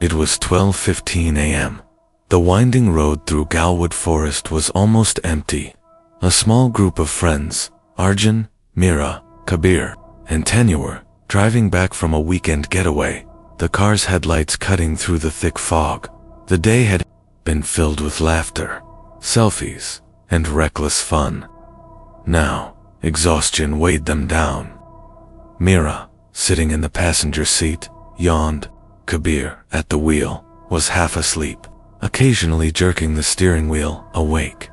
It was 12:15 a.m. The winding road through Galwood Forest was almost empty. A small group of friends, Arjun, Mira, Kabir, and Tanya were driving back from a weekend getaway, the car's headlights cutting through the thick fog. The day had been filled with laughter, selfies, and reckless fun. Now, exhaustion weighed them down. Mira, sitting in the passenger seat, yawned. Kabir, at the wheel, was half asleep, occasionally jerking the steering wheel, awake.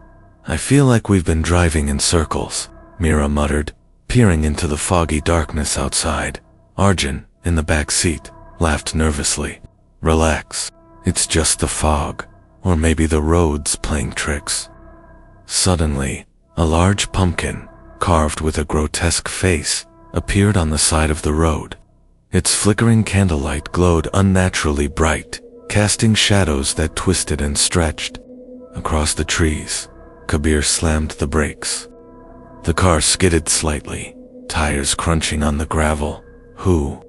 "I feel like we've been driving in circles," Mira muttered, peering into the foggy darkness outside. Arjun, in the back seat, laughed nervously. "Relax, it's just the fog, or maybe the road's playing tricks." Suddenly, a large pumpkin, carved with a grotesque face, appeared on the side of the road. Its flickering candlelight glowed unnaturally bright, casting shadows that twisted and stretched. Across the trees, Kabir slammed the brakes. The car skidded slightly, tires crunching on the gravel. Who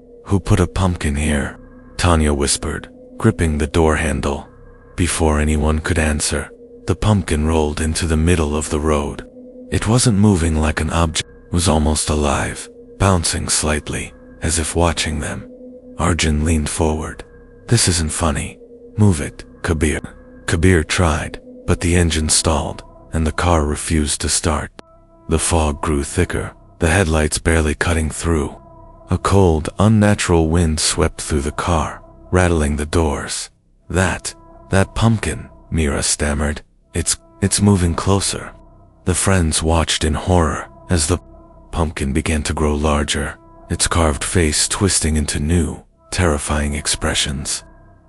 put a pumpkin here?" Tanya whispered, gripping the door handle. Before anyone could answer, the pumpkin rolled into the middle of the road. It wasn't moving like an object, it was almost alive, bouncing slightly, as if watching them. Arjun leaned forward. "This isn't funny. Move it, Kabir." Kabir tried, but the engine stalled, and the car refused to start. The fog grew thicker, the headlights barely cutting through. A cold, unnatural wind swept through the car, rattling the doors. That pumpkin," Mira stammered. It's moving closer." The friends watched in horror as the pumpkin began to grow larger, its carved face twisting into new, terrifying expressions.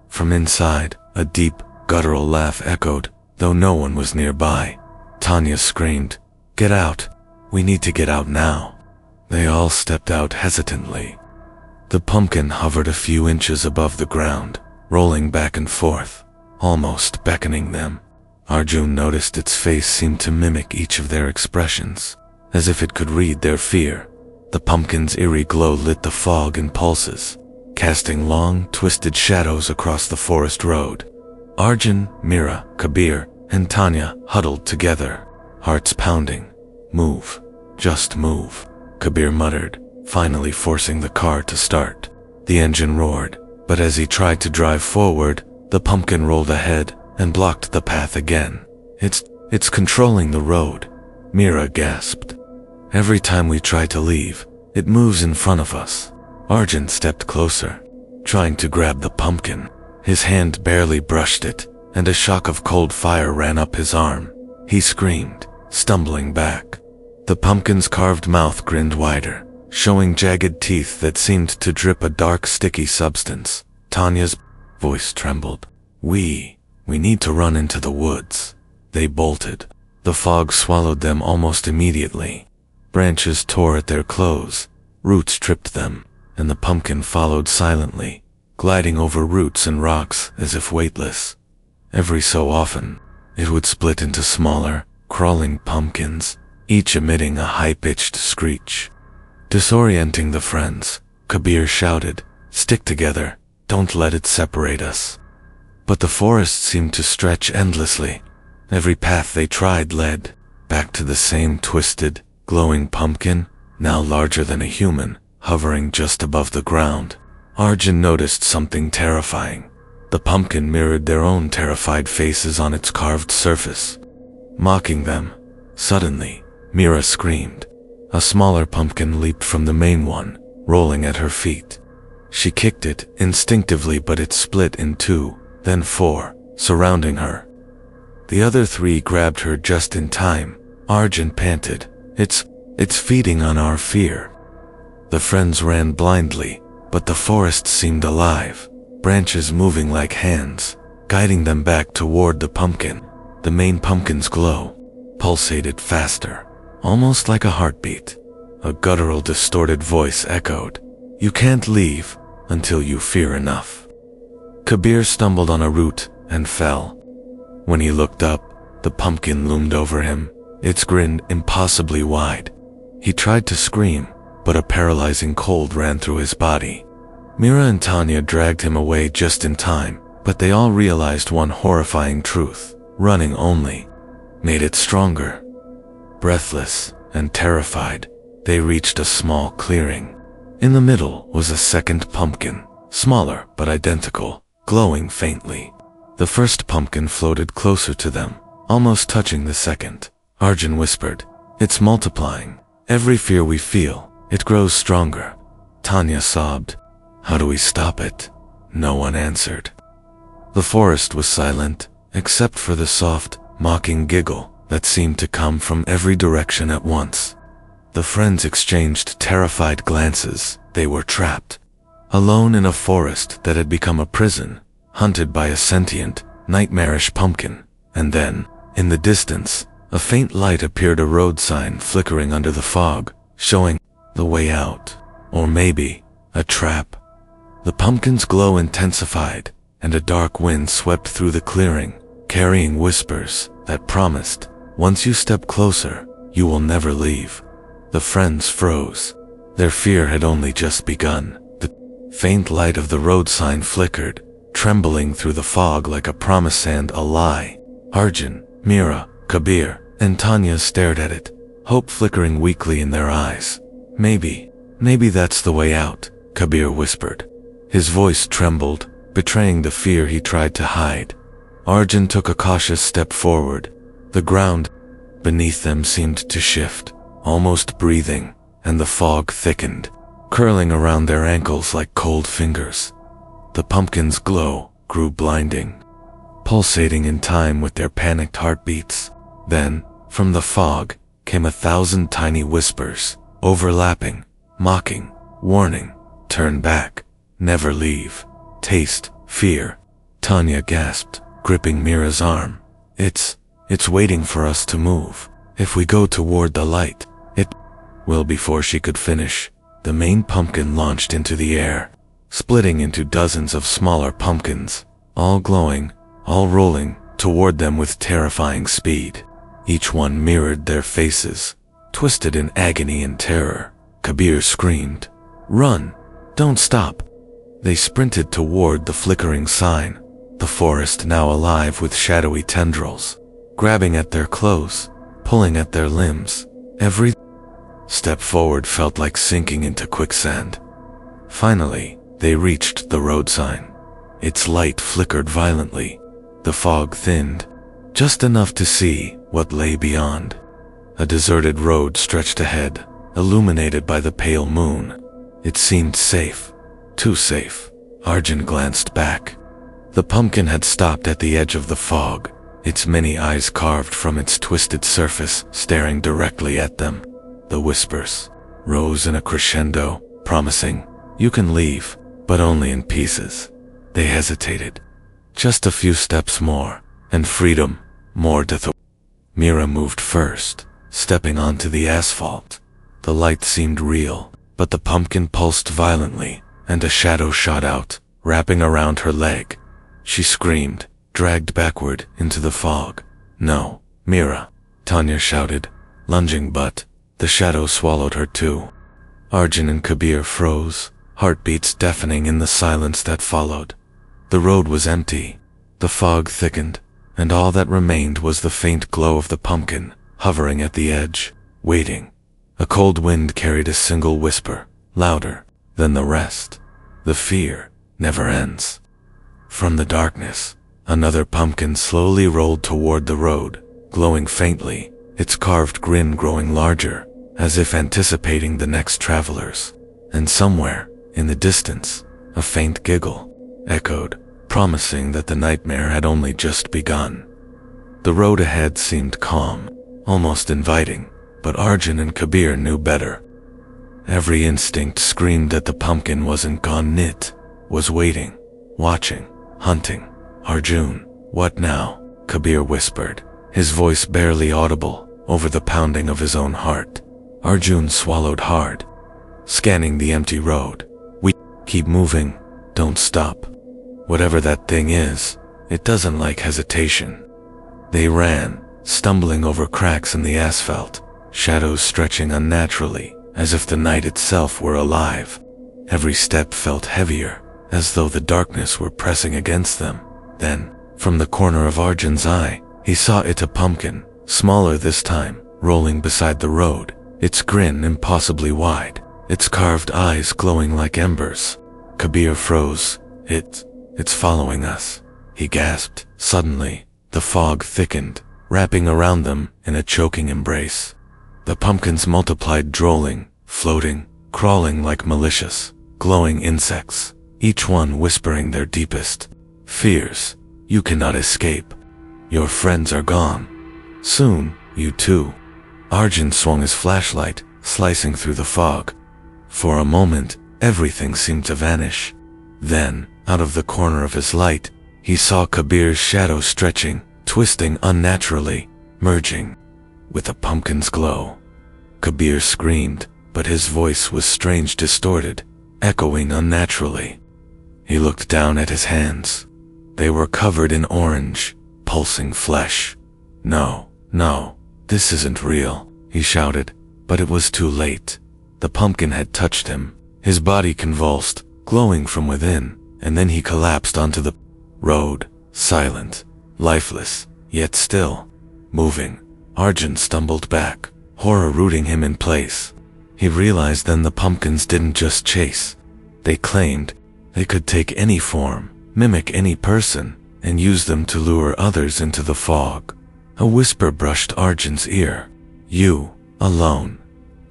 From inside, a deep, guttural laugh echoed, though no one was nearby. Tanya screamed, "Get out! We need to get out now!" They all stepped out hesitantly. The pumpkin hovered a few inches above the ground, rolling back and forth, almost beckoning them. Arjun noticed its face seemed to mimic each of their expressions, as if it could read their fear. The pumpkin's eerie glow lit the fog in pulses, casting long, twisted shadows across the forest road. Arjun, Mira, Kabir, and Tanya huddled together, hearts pounding. "Move. Just move," Kabir muttered, finally forcing the car to start. The engine roared, but as he tried to drive forward, the pumpkin rolled ahead and blocked the path again. It's controlling the road," Mira gasped. "Every time we try to leave, it moves in front of us." Arjun stepped closer, trying to grab the pumpkin. His hand barely brushed it, and a shock of cold fire ran up his arm. He screamed, stumbling back. The pumpkin's carved mouth grinned wider, showing jagged teeth that seemed to drip a dark, sticky substance. Tanya's voice trembled. We need to run into the woods." They bolted. The fog swallowed them almost immediately. Branches tore at their clothes, roots tripped them, and the pumpkin followed silently, gliding over roots and rocks as if weightless. Every so often, it would split into smaller, crawling pumpkins, each emitting a high-pitched screech. Disorienting the friends, Kabir shouted, "Stick together, don't let it separate us." But the forest seemed to stretch endlessly. Every path they tried led back to the same twisted, glowing pumpkin, now larger than a human, hovering just above the ground. Arjun noticed something terrifying. The pumpkin mirrored their own terrified faces on its carved surface, mocking them. Suddenly, Mira screamed. A smaller pumpkin leaped from the main one, rolling at her feet. She kicked it instinctively, but it split in two, then four, surrounding her. The other three grabbed her just in time. Arjun panted, It's feeding on our fear." The friends ran blindly, but the forest seemed alive, branches moving like hands, guiding them back toward the pumpkin. The main pumpkin's glow pulsated faster, almost like a heartbeat. A guttural, distorted voice echoed, "You can't leave until you fear enough." Kabir stumbled on a root and fell. When he looked up, the pumpkin loomed over him, its grin impossibly wide. He tried to scream, but a paralyzing cold ran through his body. Mira and Tanya dragged him away just in time, but they all realized one horrifying truth: running only made it stronger. Breathless and terrified, they reached a small clearing. In the middle was a second pumpkin, smaller but identical, glowing faintly. The first pumpkin floated closer to them, almost touching the second. Arjun whispered, "It's multiplying. Every fear we feel, it grows stronger." Tanya sobbed, "How do we stop it?" No one answered. The forest was silent, except for the soft, mocking giggle that seemed to come from every direction at once. The friends exchanged terrified glances. They were trapped, alone in a forest that had become a prison, hunted by a sentient, nightmarish pumpkin. And then, in the distance, a faint light appeared, a road sign flickering under the fog, showing the way out. Or maybe a trap. The pumpkin's glow intensified, and a dark wind swept through the clearing, carrying whispers that promised, "Once you step closer, you will never leave." The friends froze. Their fear had only just begun. The faint light of the road sign flickered, trembling through the fog like a promise and a lie. Arjun, Mira, Kabir, and Tanya stared at it, hope flickering weakly in their eyes. Maybe that's the way out," Kabir whispered. His voice trembled, betraying the fear he tried to hide. Arjun took a cautious step forward. The ground beneath them seemed to shift, almost breathing, and the fog thickened, curling around their ankles like cold fingers. The pumpkin's glow grew blinding, pulsating in time with their panicked heartbeats. Then, from the fog, came 1,000 tiny whispers, overlapping, mocking, warning, "Turn back, never leave, taste fear." Tanya gasped, gripping Mira's arm. It's waiting for us to move. If we go toward the light, it will." Before she could finish, the main pumpkin launched into the air, splitting into dozens of smaller pumpkins, all glowing, all rolling toward them with terrifying speed. Each one mirrored their faces, twisted in agony and terror. Kabir screamed, "Run! Don't stop!" They sprinted toward the flickering sign, the forest now alive with shadowy tendrils, grabbing at their clothes, pulling at their limbs. Every step forward felt like sinking into quicksand. Finally, they reached the road sign. Its light flickered violently. The fog thinned, just enough to see what lay beyond. A deserted road stretched ahead, illuminated by the pale moon. It seemed safe, too safe. Arjun glanced back. The pumpkin had stopped at the edge of the fog, its many eyes carved from its twisted surface, staring directly at them. The whispers rose in a crescendo, promising, "You can leave, but only in pieces." They hesitated. Just a few steps more, and freedom, more death. Mira moved first, stepping onto the asphalt. The light seemed real, but the pumpkin pulsed violently, and a shadow shot out, wrapping around her leg. She screamed, dragged backward into the fog. "No, Mira," Tanya shouted, lunging, but the shadow swallowed her too. Arjun and Kabir froze, heartbeats deafening in the silence that followed. The road was empty. The fog thickened, and all that remained was the faint glow of the pumpkin, hovering at the edge, waiting. A cold wind carried a single whisper, louder than the rest. "The fear never ends." From the darkness, another pumpkin slowly rolled toward the road, glowing faintly, its carved grin growing larger, as if anticipating the next travelers. And somewhere, in the distance, a faint giggle echoed, promising that the nightmare had only just begun. The road ahead seemed calm, almost inviting, but Arjun and Kabir knew better. Every instinct screamed that the pumpkin wasn't gone. It was waiting, watching, hunting. "Arjun, what now?" Kabir whispered, his voice barely audible over the pounding of his own heart. Arjun swallowed hard, scanning the empty road. "We keep moving, don't stop. Whatever that thing is, it doesn't like hesitation." They ran, stumbling over cracks in the asphalt, shadows stretching unnaturally, as if the night itself were alive. Every step felt heavier, as though the darkness were pressing against them. Then, from the corner of Arjun's eye, he saw it, a pumpkin, smaller this time, rolling beside the road, its grin impossibly wide, its carved eyes glowing like embers. Kabir froze. It's following us, he gasped. Suddenly, the fog thickened, wrapping around them in a choking embrace. The pumpkins multiplied, drolling, floating, crawling like malicious, glowing insects, each one whispering their deepest fears. You cannot escape. Your friends are gone. Soon, you too. Arjun swung his flashlight, slicing through the fog. For a moment, everything seemed to vanish. Then, out of the corner of his light, he saw Kabir's shadow stretching, twisting unnaturally, merging with the pumpkin's glow. Kabir screamed, but his voice was strange, distorted, echoing unnaturally. He looked down at his hands. They were covered in orange, pulsing flesh. No, this isn't real, he shouted, but it was too late. The pumpkin had touched him. His body convulsed, glowing from within, and then he collapsed onto the road, silent, lifeless, yet still moving. Arjun stumbled back, horror rooting him in place. He realized then the pumpkins didn't just chase. They claimed they could take any form, mimic any person, and use them to lure others into the fog. A whisper brushed Arjun's ear. You, alone.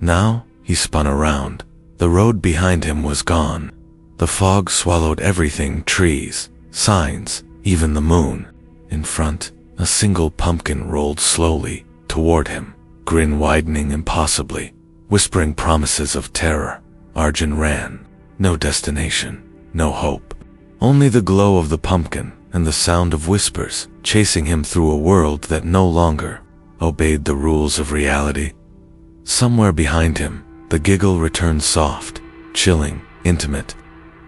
Now, he spun around. The road behind him was gone. The fog swallowed everything, trees, signs, even the moon. In front, a single pumpkin rolled slowly toward him, grin widening impossibly, whispering promises of terror. Arjun ran. No destination, no hope. Only the glow of the pumpkin and the sound of whispers chasing him through a world that no longer obeyed the rules of reality. Somewhere behind him, the giggle returned, soft, chilling, intimate.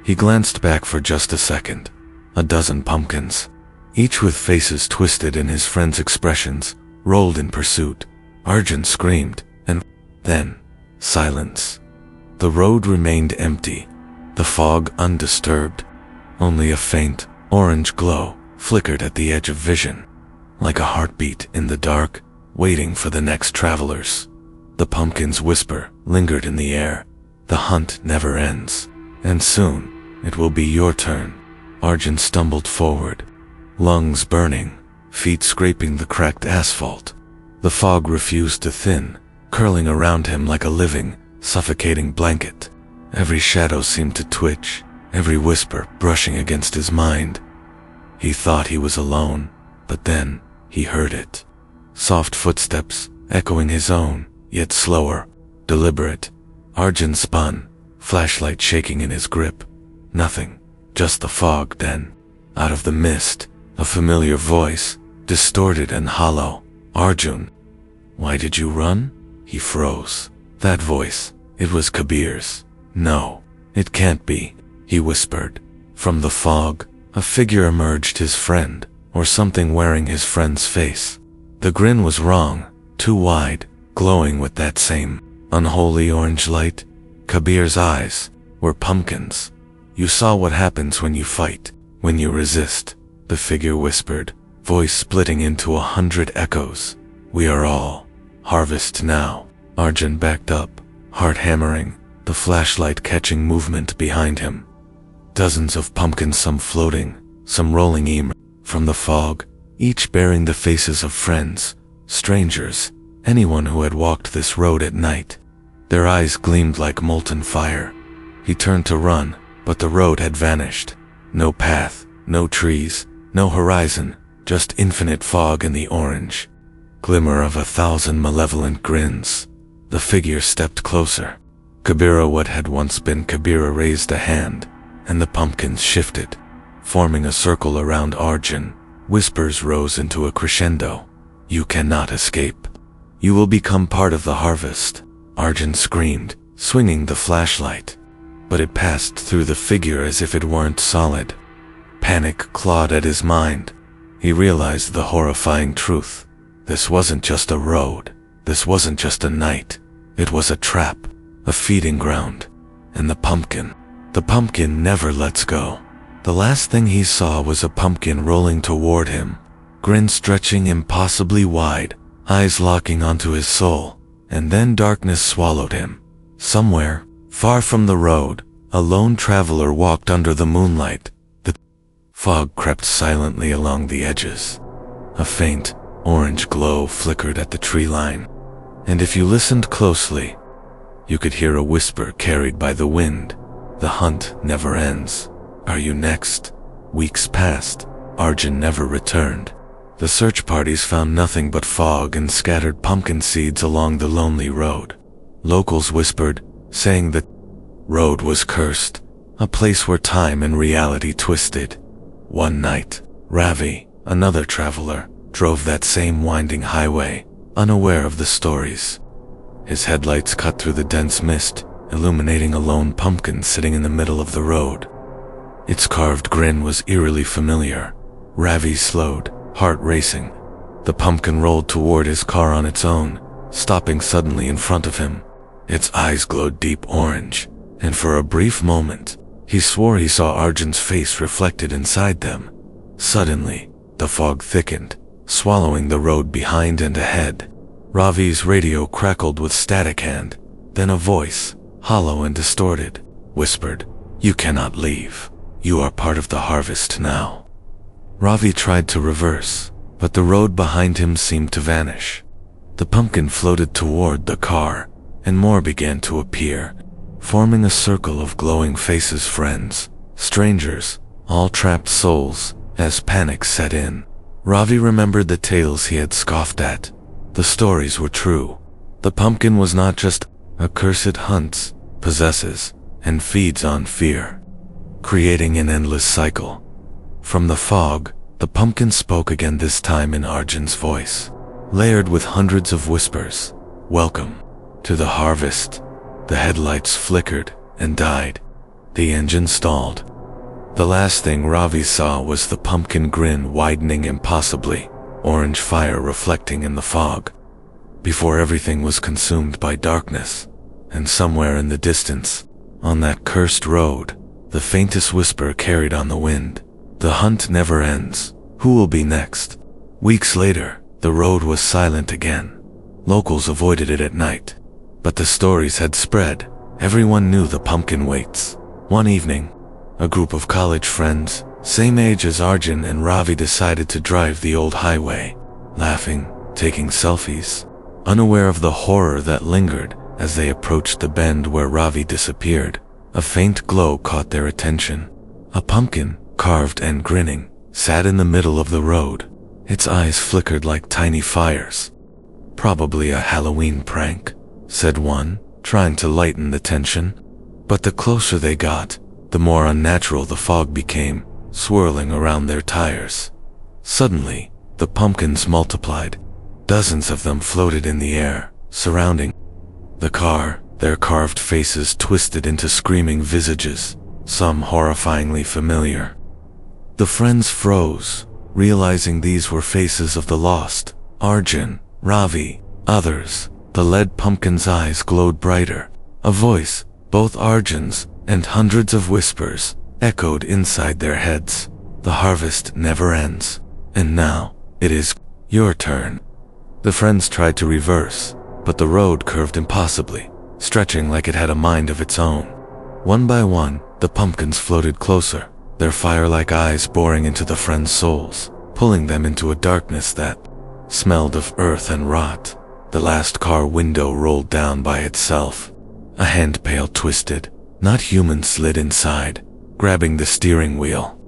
He glanced back for just a second. A dozen pumpkins, each with faces twisted in his friend's expressions, rolled in pursuit. Arjun screamed, and then silence. The road remained empty, the fog undisturbed. Only a faint, orange glow flickered at the edge of vision, like a heartbeat in the dark, waiting for the next travelers. The pumpkin's whisper lingered in the air. The hunt never ends, and soon it will be your turn. Arjun stumbled forward, lungs burning, feet scraping the cracked asphalt. The fog refused to thin, curling around him like a living, suffocating blanket. Every shadow seemed to twitch, every whisper brushing against his mind. He thought he was alone, but then he heard it. Soft footsteps, echoing his own, yet slower, deliberate. Arjun spun, flashlight shaking in his grip. Nothing, just the fog. Then, out of the mist, a familiar voice, distorted and hollow. Arjun, why did you run? He froze. That voice, it was Kabir's. No, it can't be, he whispered. From the fog, a figure emerged, his friend, or something wearing his friend's face. The grin was wrong, too wide, glowing with that same unholy orange light. Kabir's eyes were pumpkins. You saw what happens when you fight, when you resist, the figure whispered, voice splitting into 100 echoes. We are all harvest now. Arjun backed up, heart hammering, the flashlight catching movement behind him. Dozens of pumpkins, some floating, some rolling from the fog, each bearing the faces of friends, strangers, anyone who had walked this road at night. Their eyes gleamed like molten fire. He turned to run, but the road had vanished. No path, no trees, no horizon, just infinite fog in the orange glimmer of 1,000 malevolent grins. The figure stepped closer. Kabira, what had once been Kabira, raised a hand, and the pumpkins shifted, forming a circle around Arjun. Whispers rose into a crescendo. You cannot escape. You will become part of the harvest. Arjun screamed, swinging the flashlight. But it passed through the figure as if it weren't solid. Panic clawed at his mind. He realized the horrifying truth. This wasn't just a road. This wasn't just a night. It was a trap, a feeding ground. And the pumpkin, The pumpkin never lets go. The last thing he saw was a pumpkin rolling toward him, grin stretching impossibly wide, eyes locking onto his soul, and then darkness swallowed him. Somewhere, far from the road, a lone traveler walked under the moonlight. The fog crept silently along the edges. A faint, orange glow flickered at the tree line, and if you listened closely, you could hear a whisper carried by the wind. The hunt never ends. Are you next? Weeks passed. Arjun never returned. The search parties found nothing but fog and scattered pumpkin seeds along the lonely road. Locals whispered, saying the road was cursed, a place where time and reality twisted. One night, Ravi, another traveler, drove that same winding highway, unaware of the stories. His headlights cut through the dense mist, illuminating a lone pumpkin sitting in the middle of the road. Its carved grin was eerily familiar. Ravi slowed, heart racing. The pumpkin rolled toward his car on its own, stopping suddenly in front of him. Its eyes glowed deep orange, and for a brief moment, he swore he saw Arjun's face reflected inside them. Suddenly, the fog thickened, swallowing the road behind and ahead. Ravi's radio crackled with static and then a voice, hollow and distorted, whispered, "You cannot leave. You are part of the harvest now." Ravi tried to reverse, but the road behind him seemed to vanish. The pumpkin floated toward the car, and more began to appear, forming a circle of glowing faces, friends, strangers, all trapped souls, as panic set in. Ravi remembered the tales he had scoffed at. The stories were true. The pumpkin was not just a curse. It hunts, possesses, and feeds on fear, creating an endless cycle. From the fog, the pumpkin spoke again, this time in Arjun's voice, layered with hundreds of whispers. "Welcome to the harvest." The headlights flickered and died. The engine stalled. The last thing Ravi saw was the pumpkin grin widening impossibly, orange fire reflecting in the fog, before everything was consumed by darkness. And somewhere in the distance, on that cursed road, the faintest whisper carried on the wind, "The hunt never ends. Who will be next?" Weeks later, the road was silent again. Locals avoided it at night, but the stories had spread. Everyone knew the pumpkin waits. One evening, a group of college friends, same age as Arjun and Ravi, decided to drive the old highway, laughing, taking selfies, unaware of the horror that lingered. As they approached the bend where Ravi disappeared, a faint glow caught their attention. A pumpkin, carved and grinning, sat in the middle of the road. Its eyes flickered like tiny fires. "Probably a Halloween prank," said one, trying to lighten the tension. But the closer they got, the more unnatural the fog became, swirling around their tires. Suddenly, the pumpkins multiplied. Dozens of them floated in the air, surrounding the car, their carved faces twisted into screaming visages, some horrifyingly familiar. The friends froze, realizing these were faces of the lost. Arjun, Ravi, others. The lead pumpkin's eyes glowed brighter. A voice, both Arjun's, and hundreds of whispers, echoed inside their heads. "The harvest never ends. And now, it is your turn." The friends tried to reverse, but the road curved impossibly, stretching like it had a mind of its own. One by one, the pumpkins floated closer, their fire-like eyes boring into the friends' souls, pulling them into a darkness that smelled of earth and rot. The last car window rolled down by itself. A handpail twisted, not human, slid inside, grabbing the steering wheel.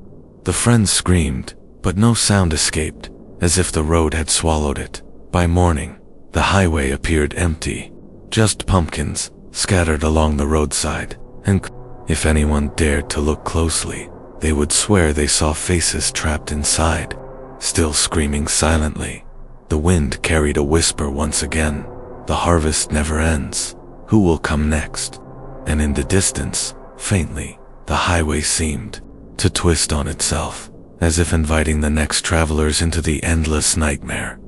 The friends screamed, but no sound escaped, as if the road had swallowed it. By morning, the highway appeared empty, just pumpkins scattered along the roadside, and if anyone dared to look closely, they would swear they saw faces trapped inside, still screaming silently. The wind carried a whisper once again, "The harvest never ends. Who will come next?" And in the distance, faintly, the highway seemed to twist on itself, as if inviting the next travelers into the endless nightmare.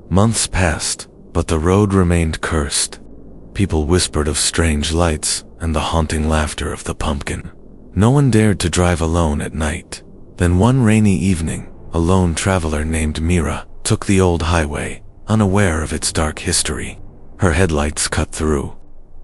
Months passed, but the road remained cursed. People whispered of strange lights and the haunting laughter of the pumpkin. No one dared to drive alone at night. Then one rainy evening, a lone traveler named Mira took the old highway, unaware of its dark history. Her headlights cut through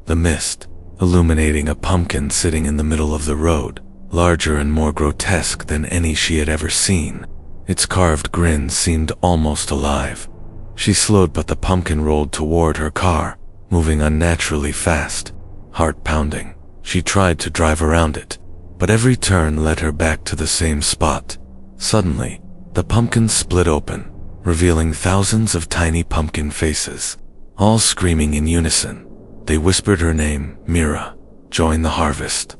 the mist, illuminating a pumpkin sitting in the middle of the road, larger and more grotesque than any she had ever seen. Its carved grin seemed almost alive. She slowed, but the pumpkin rolled toward her car, moving unnaturally fast. Heart pounding, she tried to drive around it, but every turn led her back to the same spot. Suddenly, the pumpkin split open, revealing thousands of tiny pumpkin faces, all screaming in unison. They whispered her name, Mira, join the harvest.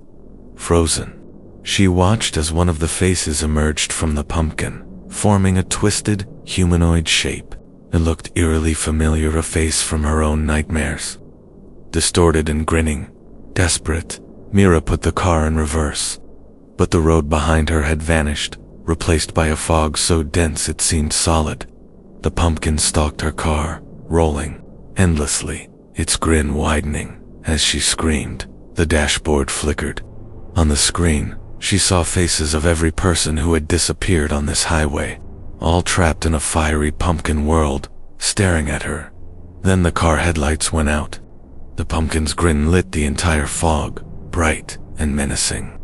Frozen, she watched as one of the faces emerged from the pumpkin, forming a twisted, humanoid shape. It looked eerily familiar, a face from her own nightmares. Distorted and grinning, desperate, Mira put the car in reverse. But the road behind her had vanished, replaced by a fog so dense it seemed solid. The pumpkin stalked her car, rolling endlessly, its grin widening. As she screamed, the dashboard flickered. On the screen, she saw faces of every person who had disappeared on this highway, all trapped in a fiery pumpkin world, staring at her. Then the car headlights went out. The pumpkin's grin lit the entire fog, bright and menacing.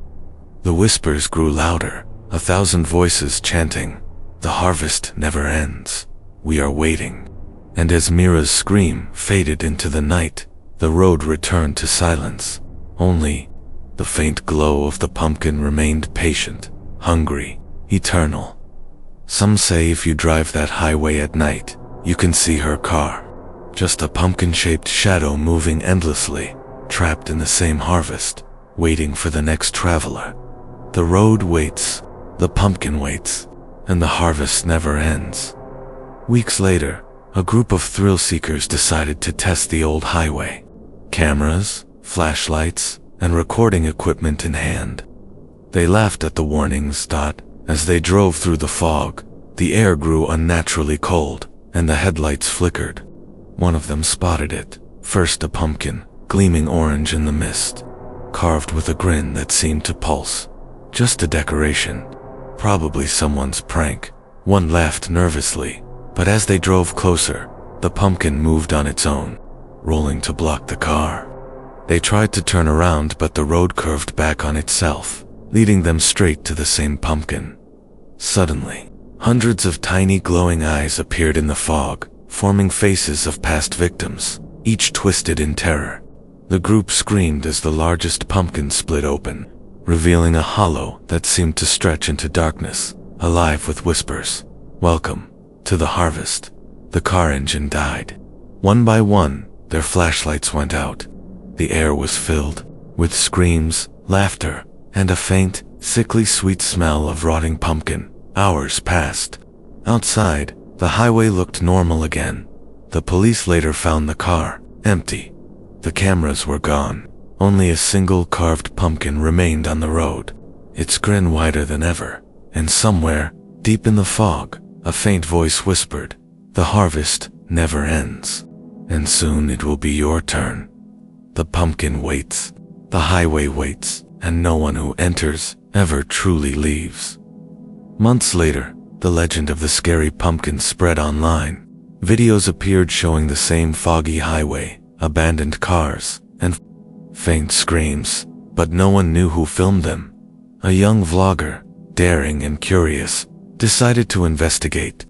The whispers grew louder, 1,000 voices chanting, "The harvest never ends. We are waiting." And as Mira's scream faded into the night, the road returned to silence. Only the faint glow of the pumpkin remained patient, hungry, eternal. Some say if you drive that highway at night, you can see her car. Just a pumpkin-shaped shadow moving endlessly, trapped in the same harvest, waiting for the next traveler. The road waits, the pumpkin waits, and the harvest never ends. Weeks later, a group of thrill-seekers decided to test the old highway. Cameras, flashlights, and recording equipment in hand. They laughed at the warnings. As they drove through the fog, the air grew unnaturally cold, and the headlights flickered. One of them spotted it. First, a pumpkin, gleaming orange in the mist, carved with a grin that seemed to pulse. Just a decoration. Probably someone's prank. One laughed nervously, but as they drove closer, the pumpkin moved on its own, rolling to block the car. They tried to turn around, but the road curved back on itself, leading them straight to the same pumpkin. Suddenly, hundreds of tiny glowing eyes appeared in the fog, forming faces of past victims, each twisted in terror. The group screamed as the largest pumpkin split open, revealing a hollow that seemed to stretch into darkness, alive with whispers. "Welcome to the harvest." The car engine died. One by one, their flashlights went out. The air was filled with screams, laughter, and a faint, sickly sweet smell of rotting pumpkin. Hours passed. Outside, the highway looked normal again. The police later found the car empty. The cameras were gone. Only a single carved pumpkin remained on the road, its grin wider than ever. And somewhere, deep in the fog, a faint voice whispered, "The harvest never ends. And soon it will be your turn." The pumpkin waits. The highway waits. And no one who enters ever truly leaves. Months later, the legend of the scary pumpkin spread online. Videos appeared showing the same foggy highway, abandoned cars, and faint screams, but no one knew who filmed them. A young vlogger, daring and curious, decided to investigate.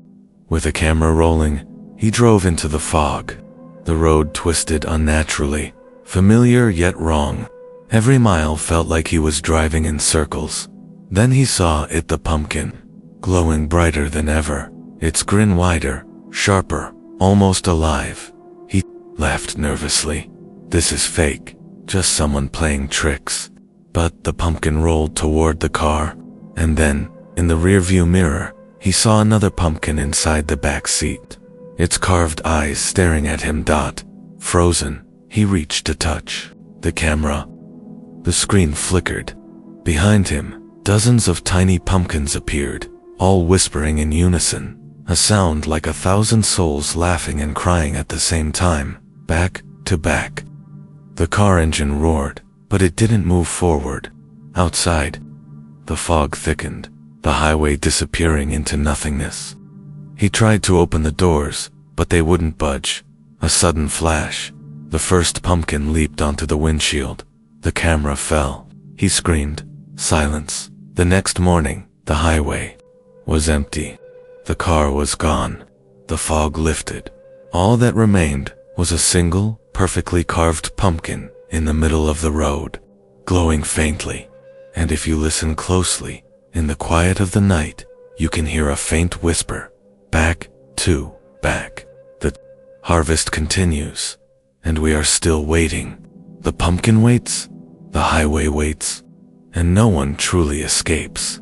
With a camera rolling, he drove into the fog. The road twisted unnaturally, familiar yet wrong. Every mile felt like he was driving in circles. Then he saw it, the pumpkin, glowing brighter than ever, its grin wider, sharper, almost alive. He laughed nervously. "This is fake, just someone playing tricks." But the pumpkin rolled toward the car, and then, in the rearview mirror, he saw another pumpkin inside the back seat, its carved eyes staring at him. Frozen, he reached to touch the camera. The screen flickered. Behind him, dozens of tiny pumpkins appeared, all whispering in unison, a sound like 1,000 souls laughing and crying at the same time, back to back. The car engine roared, but it didn't move forward. Outside, the fog thickened, the highway disappearing into nothingness. He tried to open the doors, but they wouldn't budge. A sudden flash. The first pumpkin leaped onto the windshield. The camera fell. He screamed. Silence. The next morning, the highway was empty. The car was gone. The fog lifted. All that remained was a single, perfectly carved pumpkin in the middle of the road, glowing faintly. And if you listen closely, in the quiet of the night, you can hear a faint whisper. Back, back. The harvest continues, and we are still waiting. The pumpkin waits, the highway waits, and no one truly escapes.